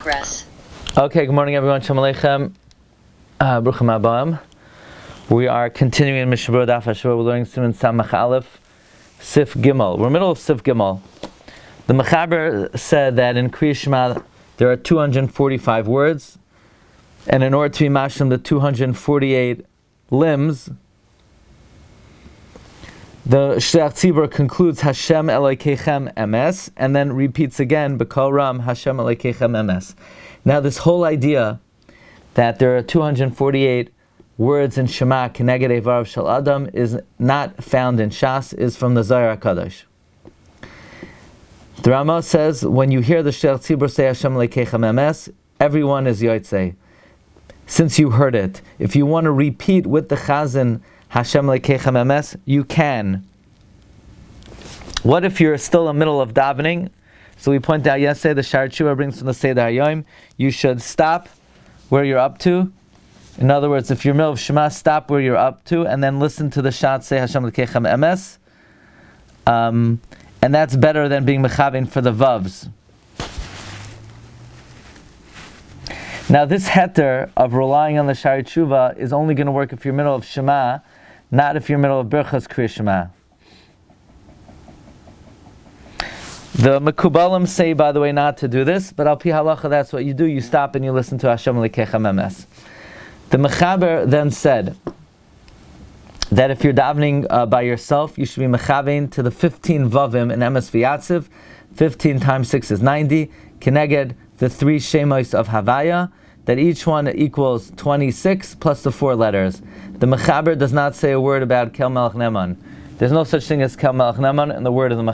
Progress. Okay, good morning everyone. Shalom Aleichem. Bruchim Abam. We are continuing in Mishna Berura Daf Hashavua. We're learning Siman Samach Aleph, Sif Gimel. We're in the middle of Sif Gimel. The Mechaber said that in Kriya Shema there are 245 words, and in order to be mashlim the 248 limbs, the Shliach Tzibur concludes Hashem Elokeichem Emes, and then repeats again B'Kol Ram Hashem Elokeichem Emes. Now this whole idea that there are 248 words in Shema Keneged Eivarav Shel Adam is not found in Shas, is from the Zohar HaKadosh. The Rama says when you hear the Shliach Tzibur say Hashem Elokeichem Emes, everyone is Yotzei. Since you heard it, if you want to repeat with the Chazan Hashem Elokeichem Emes, you can. What if you're still in the middle of davening? So we pointed out yesterday, the Shar Tshuva brings from the Seder HaYom, you should stop where you're up to. In other words, if you're in the middle of Shema, stop where you're up to, and then listen to the Shat say Hashem Elokeichem Emes. And that's better than being mechavein for the Vavs. Now this heter of relying on the Shar Tshuva is only going to work if you're in the middle of Shema, not if you're in the middle of Birchas Kriya Shema. The Mekubalim say, by the way, not to do this, but al pi halacha, that's what you do. You stop and you listen to Hashem Elokeichem Emes. The Mechaber then said that if you're davening by yourself, you should be mechavein to the 15 vavim in Emes v'yatziv. 15 times 6 is 90. Keneged the 3 shemos of Havaya, that each one equals 26 plus the 4 letters. The Mechaber does not say a word about Kel Melech Neman. There's no such thing as Kel Melech Neman in the world of the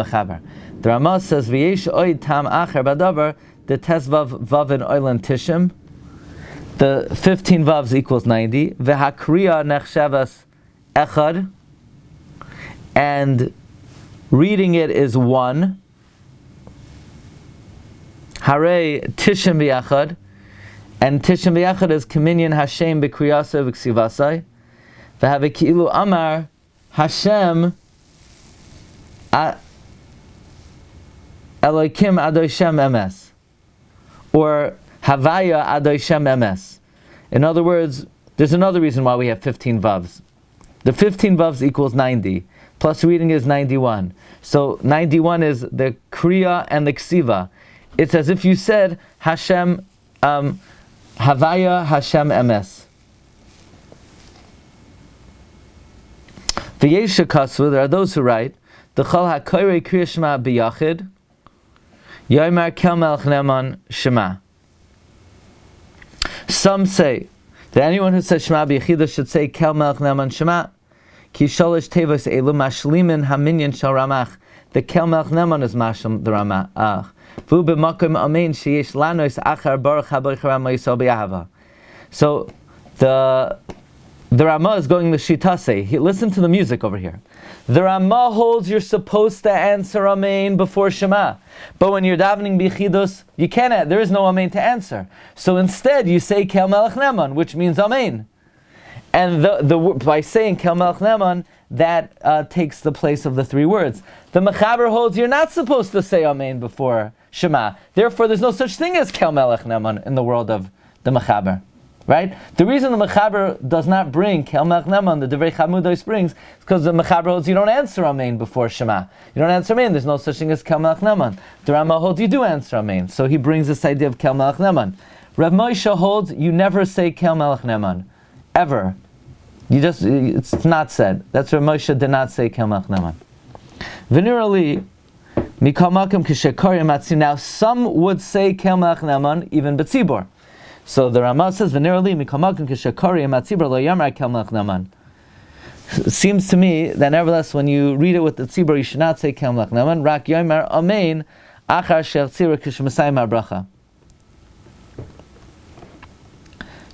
Mechaber. The Ramah says V'yesh oid tam acher badavar the tesvav vavin oilan tishim. The 15 vavs equals 90. V'hakriya nechshavas echad, and reading it is 1. Hare tishim v'yachad, and tishim v'yachad is Kaminyan Hashem b'kriyasa v'ksivasai. V'have ki'ilu amar Hashem Elokim Adoishem Emes, or Havaya Adoishem Emes. In other words, there's another reason why we have 15 vavs. The 15 vavs equals 90, plus reading is 91. So 91 is the kriya and the ksiva. It's as if you said Hashem, Havaya Hashem Emes. V'yesha kasvu, there are those who write, the chol hakoyrei kriya shema biyachid, yomer kel melech neman shema. Some say that anyone who says Shema b'yachida should say kel melech neman shema, ki sholish tevos elu mashlimin haminyan shel ramach. The kel melech neman is mashlim the ramach. V'u b'makom amen sheyesh lanos achar baruch haboich rama yisrael b'yahava. So the Ramah is going the Shitase. Listen to the music over here. The Ramah holds you're supposed to answer Amen before Shema. But when you're davening B'chidus, you can't, there is no Amen to answer. So instead you say Kel Melech Neman, which means Amen. And by saying Kel Melech Neman, that takes the place of the 3 words. The Mechaber holds you're not supposed to say Amen before Shema. Therefore there's no such thing as Kel Melech Neman in the world of the Mechaber. Right? The reason the Mechaber does not bring Kel Melech Neman, the Divrei Chamudos brings, is because the Mechaber holds you don't answer Amen before Shema. You don't answer Amen. There's no such thing as Kel Melech Neman. The Ramah holds you do answer Amen. So he brings this idea of Kel Melech Neman. Rav Moshe holds you never say Kel Melech Neman. Ever. It's not said. That's Rav Moshe did not say Kel Melech Neman. V'nirali, Mikal Makom K'shekari Matzim. Now some would say Kel Melech Neman even B'tzibor. So the Ramah says, "V'nirali mikamakim k'shekari amatzibur lo yamar kel melech neman." Seems to me that nevertheless, when you read it with the tzibur, you should not say kel melech neman. Rak yamar amen achar shel tzibur k'shemesayim ha'bracha.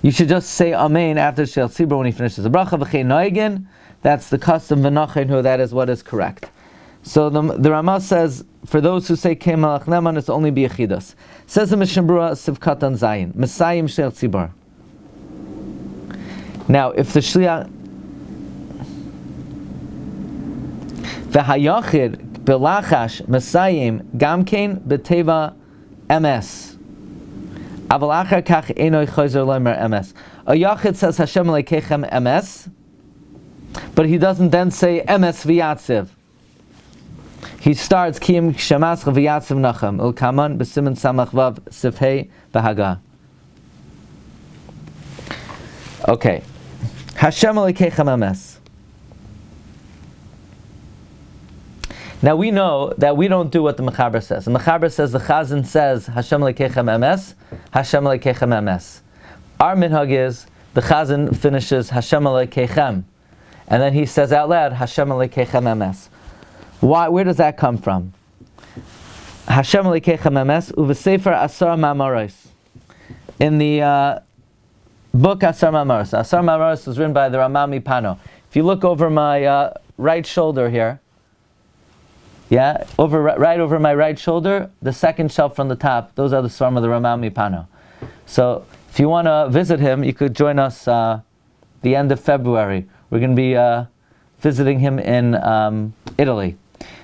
You should just say amen after shel tzibur when he finishes the bracha. V'chein noigin. That's the custom. V'nachenu. That is what is correct. So the Ramah says, for those who say Kel Melech Neman, it's only b'yachidus. Says the Mishna Berura Sivkatan Zayin, Mesayim Shel Tzibur. Now, if the Shliach V'hayachid belachash Mesayim gamkein beteva ms. Aval achar kach einoi chozer loimer emes. A yachid says Hashem Elokeichem emes, but he doesn't then say emes v'yatziv. He starts Kiyim Shemas v'yatziv nacham Ulkaman b'siman samach vav sifhei v'haga. Okay, Hashem Elokeichem emes. Now we know that we don't do what the Mechaber says. The Mechaber says the Chazan says Hashem Elokeichem emes, Hashem Elokeichem emes. Our minhag is the Chazan finishes Hashem Elokeichem, and then he says out loud Hashem Elokeichem emes. Why? Where does that come from? Hashem Elokeichem emes uvesefer asar ma'amaros. In the book Asar Ma'amaros. Asar Ma'amaros was written by the Ramami Pano. If you look over my right shoulder here. Yeah, right over my right shoulder, the second shelf from the top, those are the Svarim of the Ramami Pano. So, if you want to visit him, you could join us the end of February. We're going to be visiting him in Italy.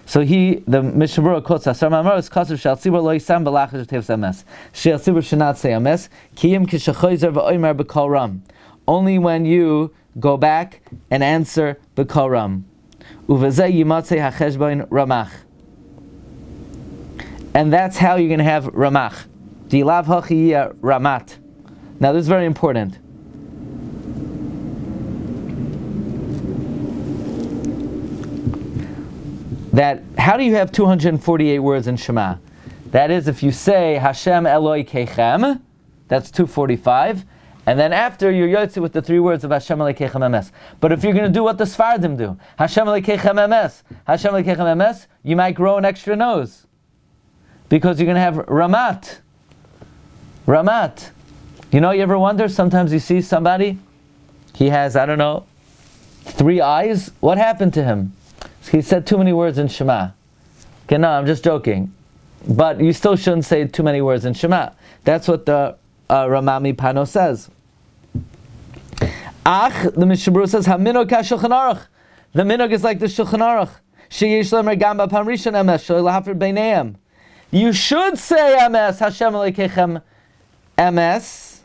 So the Mishna Berura quotes, Asar Ma'amaros, Kasav Shal Tzibur Lo Yisam B'Lachas Tev Emes. Shal Tzibur Shenat Say Emes, Kiyim Kishachoyzer V'Oymer B'Kol Ram. Only when you go back and answer B'Kol Ram. Ramach. And that's how you're going to have Ramach. Dilav hachi Ramat. Now this is very important. That how do you have 248 words in Shema? That is, if you say Hashem Eloi Keichem, that's 245. And then after you're yotze with the three words of Hashem Elokeichem emes. But if you're going to do what the Sfardim do, Hashem Elokeichem emes, Hashem Elokeichem emes, you might grow an extra nose. Because you're going to have Ramat. Ramat. You know, you ever wonder, sometimes you see somebody, he has, 3 eyes. What happened to him? He said too many words in Shema. Okay, no, I'm just joking. But you still shouldn't say too many words in Shema. That's what the Ramami Pano says. Ach, the Mishna Berura says, Haminog ka-Shulchan Aruch. The minog is like the Shulchan Aruch. Sheyesh lemer gam b'pam rishon emes, shelo lahafir beineim. You should say emes, Hashem Elokeichem emes.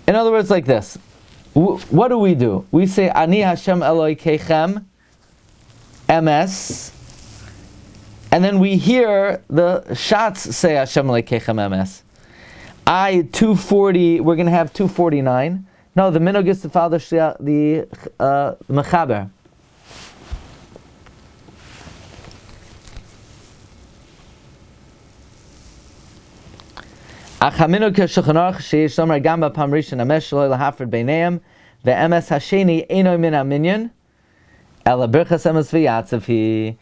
In other words, like this. What do? We say, Ani Hashem Elokeichem emes. And then we hear the shots say Hashem Elokeichem emes. We're going to have 249. No, the minog is to follow the Mechaber. Achaminog k'shulchan aruch sheyesh lomer gam b'pam rishon emes shelo lahafrid beineim ve'emes hasheni eino min haminyan ela birchas emes v'yatzav hi.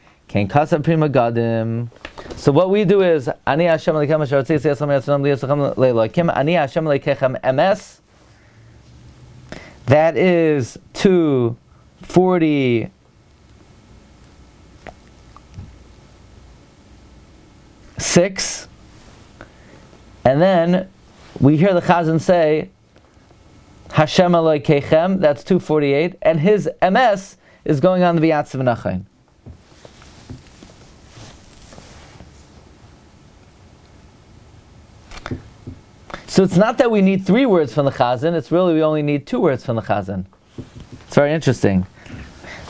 So what we do is Ani Hashem Elokeichem asher hotzei tzei asam yatzonam liyosachem le'Elokim Ani Hashem Elokeichem emes. That is 246, and then we hear the Chazan say Hashem Elokeichem. That's 248, and his emes is going on the v'yatzav nachon. So it's not that we need 3 words from the Chazan, it's really we only need 2 words from the Chazan. It's very interesting.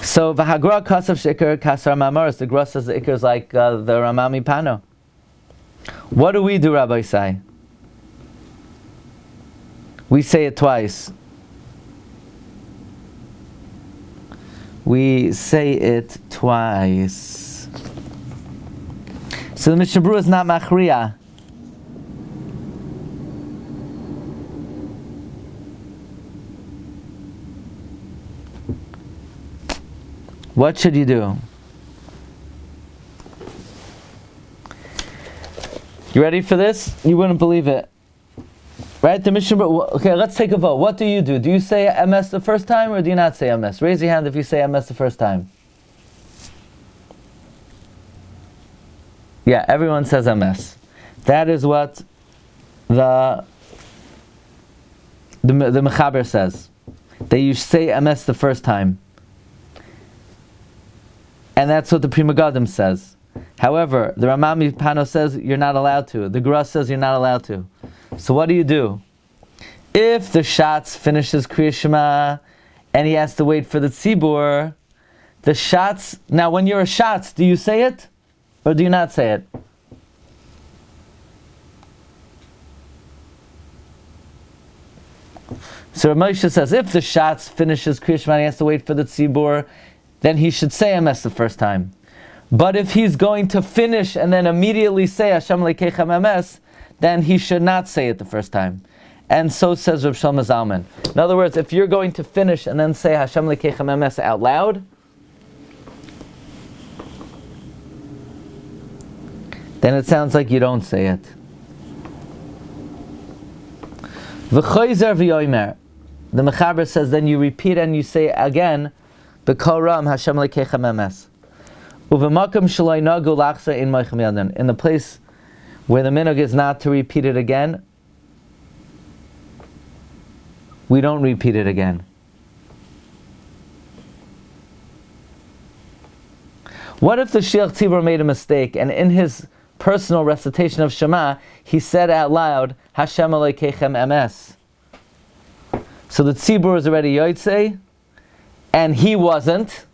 So, V'hagra kasav shikar kasar ma'amaros, the Gra says the ikar is like the Ramami Pano. What do, Rabbi Sai? We say it twice. We say it twice. So the Mishna Berura is not machriya. What should you do? You ready for this? You wouldn't believe it. Right? The Mishna Berura. Okay, let's take a vote. What do? Do you say MS the first time or do you not say MS? Raise your hand if you say MS the first time. Yeah, everyone says MS. That is what the Mechaber says. That you say MS the first time. And that's what the Pri Megadim says. However, the Ramami Pano says you're not allowed to. The Gra says you're not allowed to. So what do? If the Shatz finishes Kriya Shema and he has to wait for the Tzibur, the Shatz, now when you're a Shatz, do you say it or do you not say it? So Ramosha says if the Shatz finishes Kriya Shema and he has to wait for the Tzibur, then he should say MS the first time. But if he's going to finish and then immediately say Hashem Lekeichem MS, then he should not say it the first time. And so says Rav Shlomo Zalman. In other words, if you're going to finish and then say Hashem Lekeichem MS out loud, then it sounds like you don't say it. V'choizer v'yoymer. The Mechaber says then you repeat and you say again, B'kol Ram Hashem Lekeichem MS. In the place where the minhag is not to repeat it again, we don't repeat it again. What if the Shiach Tzibur made a mistake and in his personal recitation of Shema, he said out loud, Hashem Elokeichem MS. So the Tzibur is already Yotzei, and he wasn't.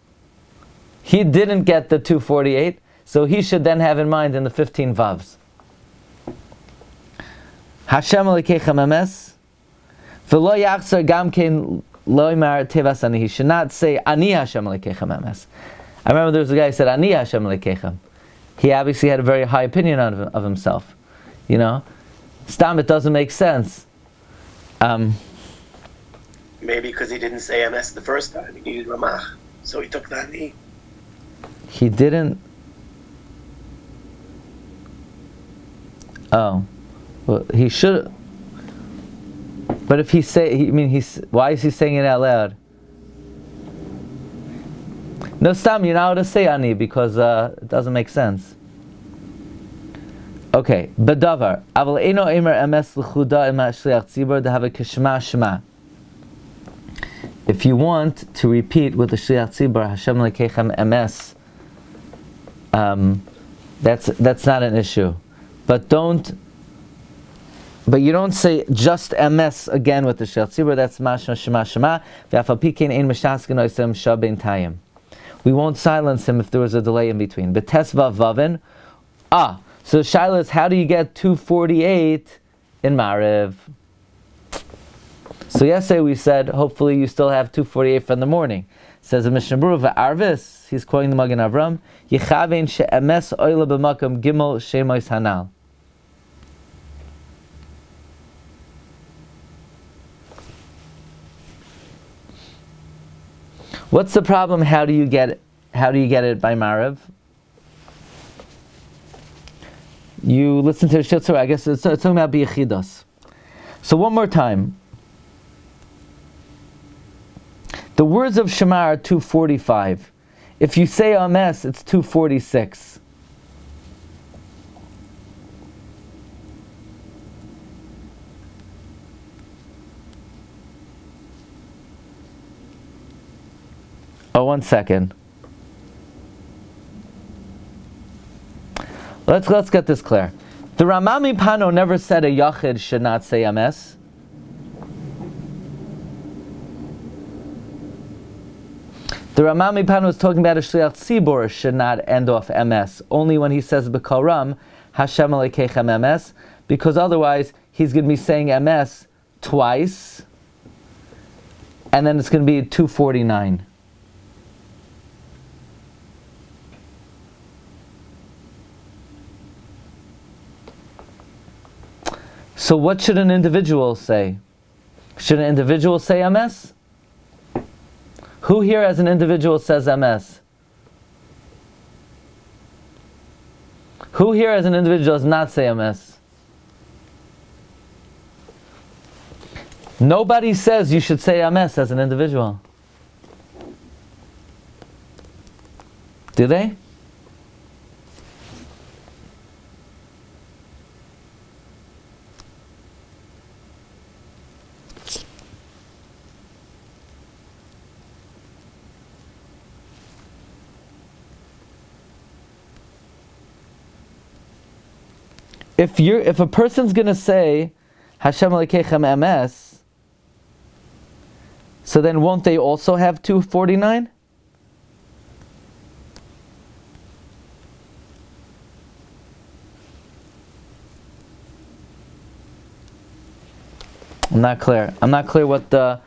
He didn't get the 248, so he should then have in mind in the 15 Vavs. Hashem Elokeichem MS, v'lo yachzor gam kein lo yimar tevas ani. He should not say Ani Hashem Elokeichem MS. I remember there was a guy who said Ani Hashem Elokeichem. He obviously had a very high opinion of himself. You know? Stam, it doesn't make sense. Maybe because he didn't say MS the first time. He needed Ramach. So he took that knee. He didn't. Oh. Well, he should. But if he say, why is he saying it out loud? No, Stam, you're not allowed to say Ani because it doesn't make sense. Okay, Bedavar. Aval eino emer MS l'chuda ima shliach tzibur dehava kishma shema. If you want to repeat with the shliach tzibur Hashem Lekeichem MS, that's not an issue. But you don't say just MS again with the shliach tzibur. That's mashma shema shema. V'afal pikein ein mishasken oisem shabein tayim. We won't silence him if there was a delay in between. But tesvav vavin. So Shaila is, how do you get 248 in Maariv? So yesterday we said, hopefully you still have 248 from the morning. It says in Mishna Berura, Arvis, he's quoting the Magen Avram, Yechavein she'emes oila b'makam gimel shemois hanal. What's the problem? How do you get it by Maariv? You listen to the Shitzur, I guess it's talking about B'yechidas. So one more time. The words of Shema are 245. If you say Ames, it's 246. Oh, 1 second. Let's get this clear. The Ramami Pano never said a Yachid should not say Ames. The Ramami Pano is talking about a Shliach Tzibur should not end off MS, only when he says B'kol Ram, Hashem Elokeichem MS, because otherwise he's going to be saying MS twice, and then it's going to be 249. So what should an individual say? Should an individual say MS? Who here as an individual says MS? Who here as an individual does not say MS? Nobody says you should say MS as an individual. Do they? if a person's going to say Hashem Elokeichem Emes, so then won't they also have 249? I'm not clear what the...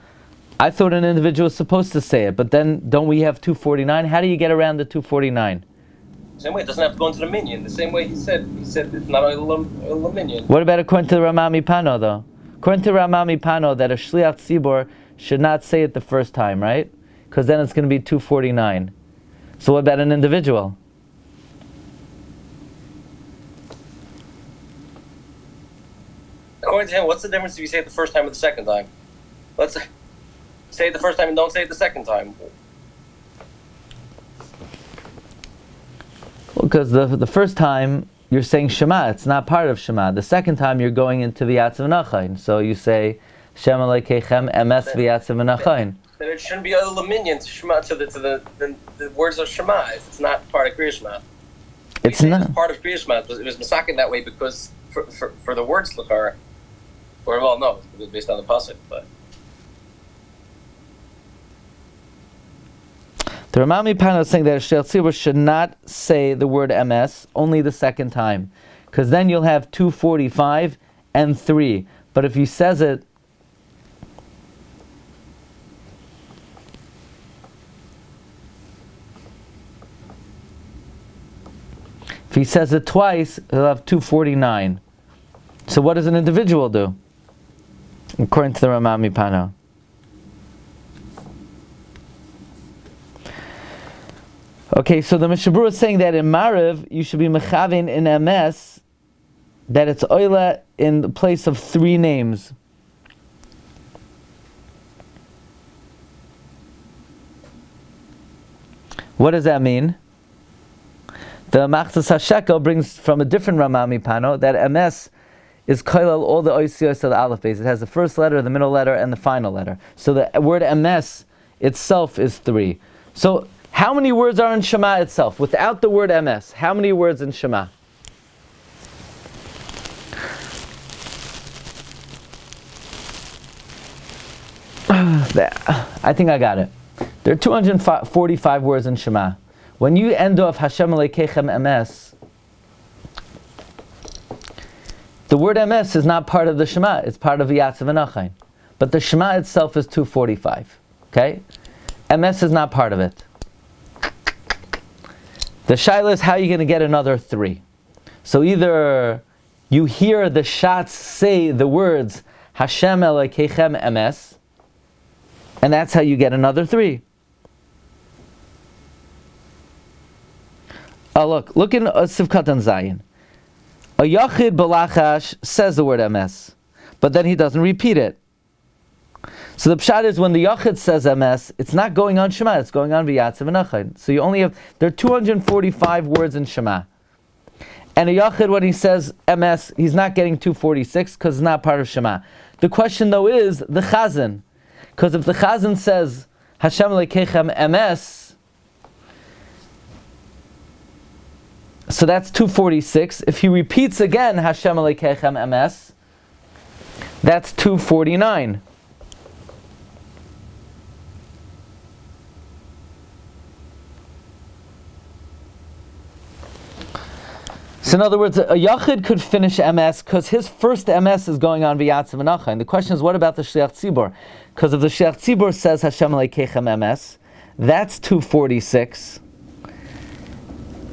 I thought an individual was supposed to say it, but then don't we have 249? How do you get around the 249? Same way, it doesn't have to go into the minyan. The same way he said it's not a minyan. What about according to the Ramami Pano, though? According to Ramami Pano, that a Shliach Tzibor should not say it the first time, right? Because then it's going to be 249. So what about an individual? According to him, what's the difference if you say it the first time or the second time? Let's say it the first time and don't say it the second time. Well, because the first time you're saying Shema, it's not part of Shema. The second time you're going into V'yatzav V'nachayin. So you say Shem Elokeichem Emes V'yatzav V'nachayin. Then it shouldn't be a luminion to Shema to the words of Shema. It's not part of Kriya Shema. It's not it's part of Kriya Shema. It was masakin that way because for the words l'chara. Or well, no, it's based on the pasuk, but. The Ramami Pano is saying that a Shliach Tzibur should not say the word MS only the second time, because then you'll have 245 and 3. But if he says it twice, he'll have 249. So what does an individual do? According to the Ramami Pano. Okay, so the Mishna Berura is saying that in Maariv, you should be mechavin in MS, that it's oila in the place of 3 names. What does that mean? The Machzas HaShekel brings from a different Ramami Pano that MS is koilal all the oisiyos of the aleph base. It has the first letter, the middle letter, and the final letter. So the word MS itself is 3. So how many words are in Shema itself? Without the word MS, how many words in Shema? I think I got it. There are 245 words in Shema. When you end off Hashem Elokeichem MS, the word MS is not part of the Shema, it's part of V'yatzav V'nachayin. But the Shema itself is 245. Okay? MS is not part of it. The shaila is how you're going to get another 3. So either you hear the shots say the words Hashem Elokeichem MS, and that's how you get another 3. Oh, look in Sivkat and Zayin. A Yachid Balachash says the word MS, but then he doesn't repeat it. So the pshat is when the Yachid says MS, it's not going on Shema, it's going on V'yatzav V'nachayin. So you only have, there are 245 words in Shema. And a Yachid, when he says MS, he's not getting 246 because it's not part of Shema. The question though is the Chazan. Because if the Chazan says Hashem Elokeichem MS, so that's 246. If he repeats again Hashem Elokeichem MS, that's 249. So in other words, a Yachid could finish MS because his first MS is going on V'yatzav V'nachayin. The question is, what about the Shliach Tzibor? Because if the Shliach Tzibor says Hashem Elokeichem MS, that's 246.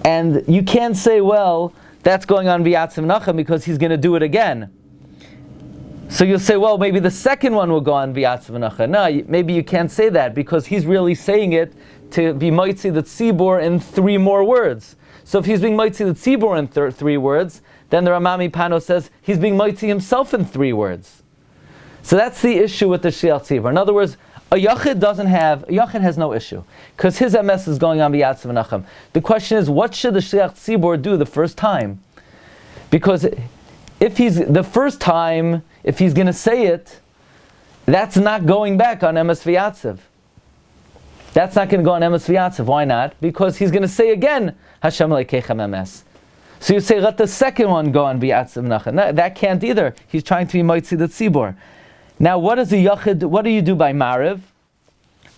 And you can't say, well, that's going on V'yatzav V'nachayin because he's going to do it again. So you'll say, well, maybe the second one will go on V'yatzav V'nachayin. No, maybe you can't say that because he's really saying it to be Moitzi the Tzibor in 3 more words. So if he's being Moitzi the Tzibor in 3 words, then the Ramami Pano says he's being Moitzi himself in 3 words. So that's the issue with the Shliach Tzibor. In other words, a Yachid has no issue, because his MS is going on V'yatzav V'nachayin. The question is, what should the Shliach Tzibor do the first time? Because if he's going to say it, that's not going back on MS V'yatzav. That's not going to go on MS V'yatzav. Why not? Because he's going to say again, Hashem Elokeichem MS. So you say, let the second one go on V'yatziv Menachem. No, that can't either. He's trying to be Moitzi the Tzibor. Now, what is a Yachid? What do you do by Maariv?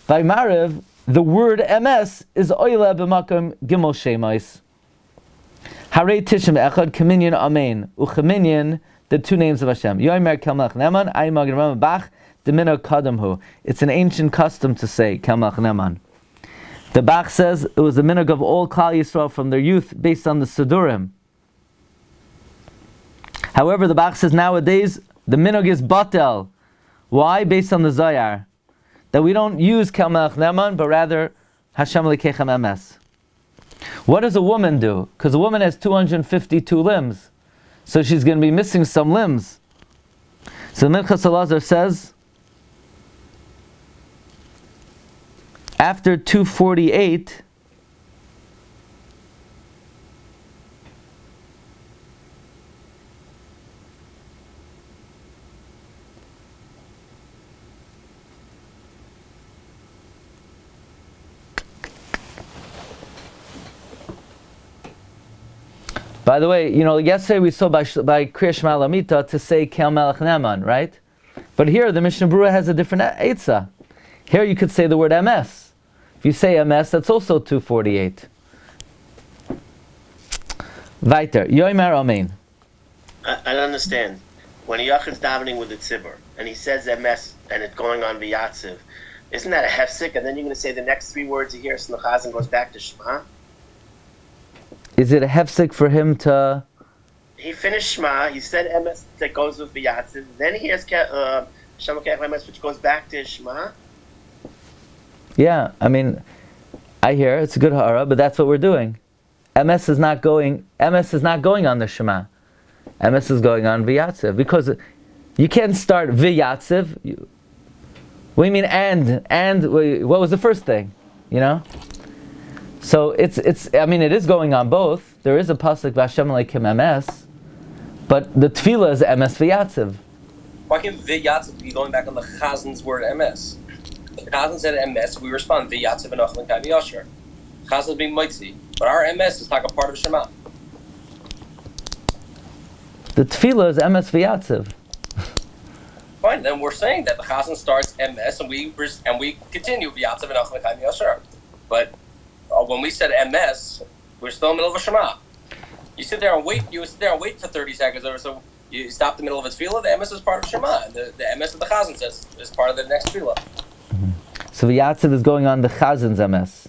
By Maariv, the word MS is Oile b'makom Gimel Shemais. Harei Tishim Echad Kaminyan Amen. Uchaminyan, the two names of Hashem. Yoimer Kelmach Neman, Ayimag Ramah Bach, Demino Kadamhu. It's an ancient custom to say Kelmach Neman. The Bach says it was the minhag of all Klal Yisrael from their youth based on the Sidurim. However, the Bach says nowadays the minhag is batel. Why? Based on the Zohar. That we don't use Kel Melech Neman, but rather Hashem Lekechem MS. What does a woman do? Because a woman has 252 limbs. So she's going to be missing some limbs. So Minchas Elazar says, after 248, by the way, yesterday we saw by Kriya Shema Lamita to say Kel Melech Neman, right? But here the Mishna Berura has a different Eitzah. Here you could say the word MS. If you say MS, that's also 248. Weiter. Yoimer Amen. I don't understand. When a Yachid's davening with the Tzibur, and he says MS, and it's going on V'yatziv, isn't that a hefsek? And then you're going to say the next three words he hears from the Chazan goes back to Shema? Is it a hefsek for him to... He finished Shema, he said MS that goes with V'yatziv, then he has Shema Kech MS, which goes back to Shema? Yeah, I hear it's a good hara, but that's what we're doing. MS is not going on the Shema. MS is going on V'yatziv, because you can't start V'yatziv. What do you mean and what was the first thing? So it is going on both. There is a pasuk Vashem Leikim MS, but the tefillah is MS V'yatziv. Why can't V'yatziv be going back on the Chazan's word MS? If the Chazan said MS, we respond V'yatziv Enochlin Kai V'yasher. Chazan's being Moitzi, but our MS is like a part of Shema. The tefillah is MS V'yatziv. Fine, then we're saying that the Chazan starts MS and we continue V'yatziv Enochlin Kai V'yasher. But when we said MS, we're still in the middle of a Shema. You sit there and wait for 30 seconds or so. You stop the middle of a tefillah, the MS is part of Shema. The MS of the Chazan says is part of the next tefillah. Mm-hmm. So V'yatziv is going on the Chazan's MS.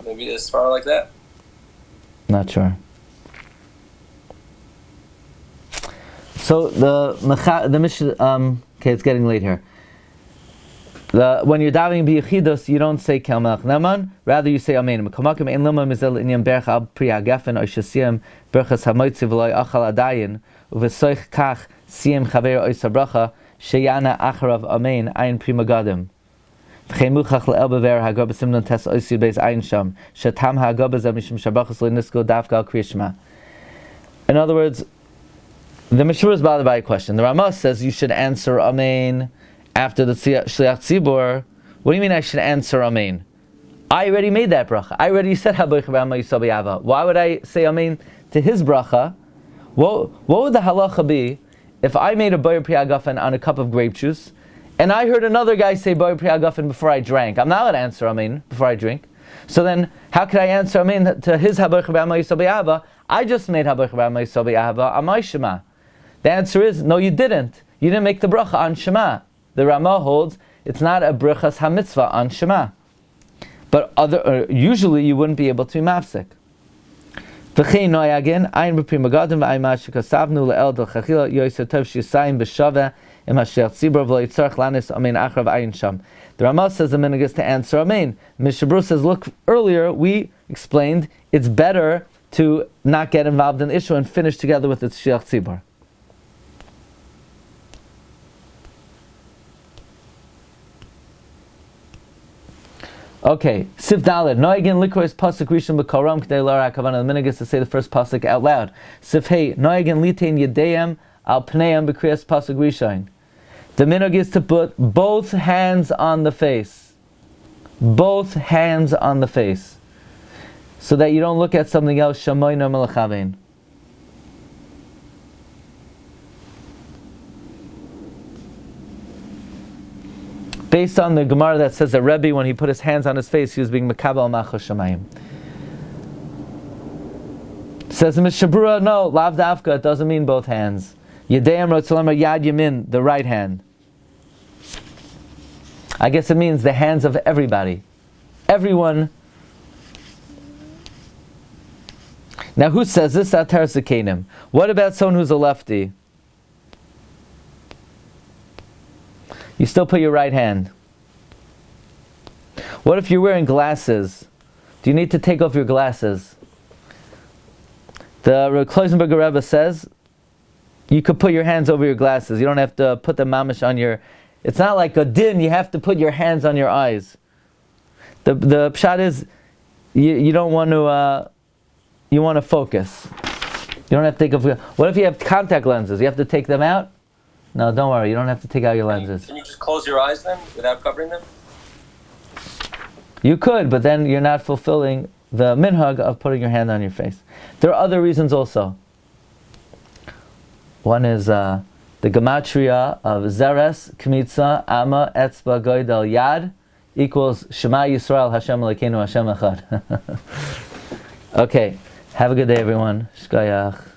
Maybe as far like that. Not sure. So the mission. Okay, it's getting late here. When you're davening b'yichidus, you don't say Kel Melech Neman. Rather, you say Amen. M'kamakim ein lema mizel inyan berach al pri hagafen or shesiyam berachas hamoitzi v'loy achal adayin uvesoich kach siyam chaver ois habracha sheyana acharav Amen ayin pri magadim. V'chein muchach le'el bever hagor b'simnon tes oisi beis ayin sham shetam hagor b'zeh mishum shabrachas le'nisko dafka al Kriya Shema. In other words, the Mishna Berura is bothered by a question. The Ramah says you should answer Amen after the Shliach Tzibur. What do you mean I should answer Amen? I already made that bracha. I already said Haboich B'Ama Yisrael B'Yava. Why would I say Amen to his bracha? What would the halacha be if I made a Boyer Pri Hagafen on a cup of grape juice and I heard another guy say Boyer Pri Hagafen before I drank? I'm not allowed to answer Amen before I drink. So then, how could I answer Amen to his Haboich B'Ama Yisrael B'Yava? I just made Haboich B'Ama Yisrael B'Yava on my Shema. The answer is, no, you didn't. You didn't make the bracha on Shema. The Ramah holds it's not a brachas hamitzvah on Shema. But usually you wouldn't be able to be mafsek. V'chein noyagin ayin b'pri magadim v'ayin ma'ashikasavnu le'el del chachila yoyser tov sh'yisayim b'shaveh im ha'sheach tzibur v'lo yitzarech lanis amen achrav ayin sham. The Ramah says the minhag is to answer amen. Mishna Berura says, look, earlier we explained it's better to not get involved in the issue and finish together with its sheach tzibur. Okay, Sif Daled. Noigin likros pasuk rishon b'koram k'dei lara hakavana. The minhag is to say the first pasuk out loud. Sif Hey. Noigin litein yedeyam al pneiam b'kriyas pasuk rishon. The minhag is to put both hands on the face. Both hands on the face. so that you don't look at something else. Shamoyna melachavein. Based on the Gemara that says that Rebbe, when he put his hands on his face, he was being mekabel malchus shamayim. Says the Mishna Berura, no, lav dafka, it doesn't mean both hands. Yadayim rotzelem yad yamin, the right hand. I guess it means the hands of everybody. Everyone. Now who says this? Atar Sekanim. What about someone who's a lefty? You still put your right hand. What if you're wearing glasses? Do you need to take off your glasses? The Rabbi Glatstein Rebbe says you could put your hands over your glasses. You don't have to put the mamish on your... It's not like a din, you have to put your hands on your eyes. The pshat is, you don't want to, you want to focus. You don't have to take off... What if you have contact lenses? You have to take them out? No, don't worry, you don't have to take out your lenses. Can you just close your eyes then, without covering them? You could, but then you're not fulfilling the minhag of putting your hand on your face. There are other reasons also. One is the gematria of Zeres, Kmitza, Amma, Etzba, Goydel, Yad equals Shema Yisrael, Hashem Elokeinu, Hashem Echad. Okay, have a good day everyone. Shkayach.